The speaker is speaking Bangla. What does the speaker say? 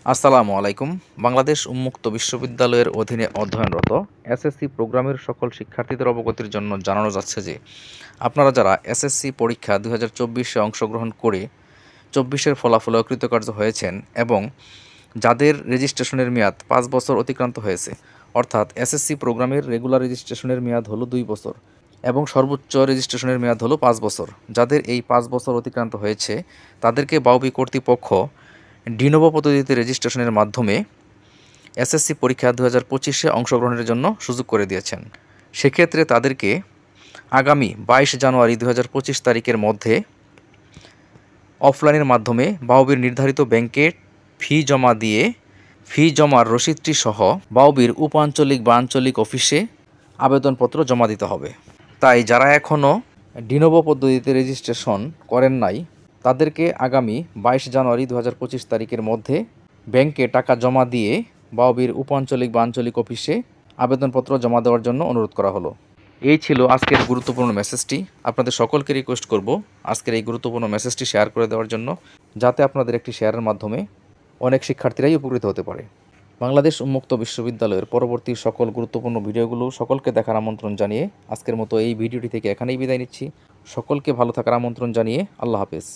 আসসালামু আলাইকুম। বাংলাদেশ উন্মুক্ত বিশ্ববিদ্যালয়ের অধীনে অধ্যয়নরত এসএসসি প্রোগ্রামের সকল শিক্ষার্থীদের অবগতির জন্য জানানো যাচ্ছে যে আপনারা যারা এসএসসি পরীক্ষা 2024-এ অংশগ্রহণ করে 24-এর ফলাফলে অকৃতকার্য হয়েছেন এবং যাদের রেজিস্ট্রেশনের মেয়াদ 5 বছর অতিক্রান্ত হয়েছে, অর্থাৎ এসএসসি প্রোগ্রামের রেগুলার রেজিস্ট্রেশনের মেয়াদ হলো 2 বছর এবং সর্বোচ্চ রেজিস্ট্রেশনের মেয়াদ হলো 5 বছর। যাদের এই 5 বছর অতিক্রান্ত হয়েছে তাদেরকে বাউবি কর্তৃপক্ষ ডিনোভো পদ্ধতিতে রেজিস্ট্রেশনের মাধ্যমে এসএসসি পরীক্ষা 2025-এ অংশগ্রহণের জন্য সুযোগ করে দিয়েছেন। সেক্ষেত্রে তাদেরকে আগামী 22 জানুয়ারি 2025 তারিখের মধ্যে অফলাইনের মাধ্যমে বাউবির নির্ধারিত ব্যাংকে ফি জমা দিয়ে ফি জমার রসিদটি সহ বাউবির উপ আঞ্চলিক বা আঞ্চলিক অফিসে আবেদনপত্র জমা দিতে হবে। তাই যারা এখনও ডিনোভো পদ্ধতিতে রেজিস্ট্রেশন করেন নাই তাদেরকে আগামী 22 জানুয়ারি 2025 তারিখের মধ্যে ব্যাংকে টাকা জমা দিয়ে বাউবির উপ আঞ্চলিক বা আঞ্চলিক অফিসে আবেদনপত্র জমা দেওয়ার জন্য অনুরোধ করা হলো। এই ছিল আজকের গুরুত্বপূর্ণ মেসেজটি। আপনাদের সকলকে রিকোয়েস্ট করব আজকের এই গুরুত্বপূর্ণ মেসেজটি শেয়ার করে দেওয়ার জন্য, যাতে আপনাদের একটি শেয়ারের মাধ্যমে অনেক শিক্ষার্থীরাই উপকৃত হতে পারে। বাংলাদেশ উন্মুক্ত বিশ্ববিদ্যালয়ের পরবর্তী সকল গুরুত্বপূর্ণ ভিডিওগুলো সকলকে দেখার আমন্ত্রণ জানিয়ে আজকের মতো এই ভিডিওটি থেকে এখানেই বিদায় নিচ্ছি। সকলকে ভালো থাকার আমন্ত্রণ জানিয়ে আল্লাহ হাফেজ।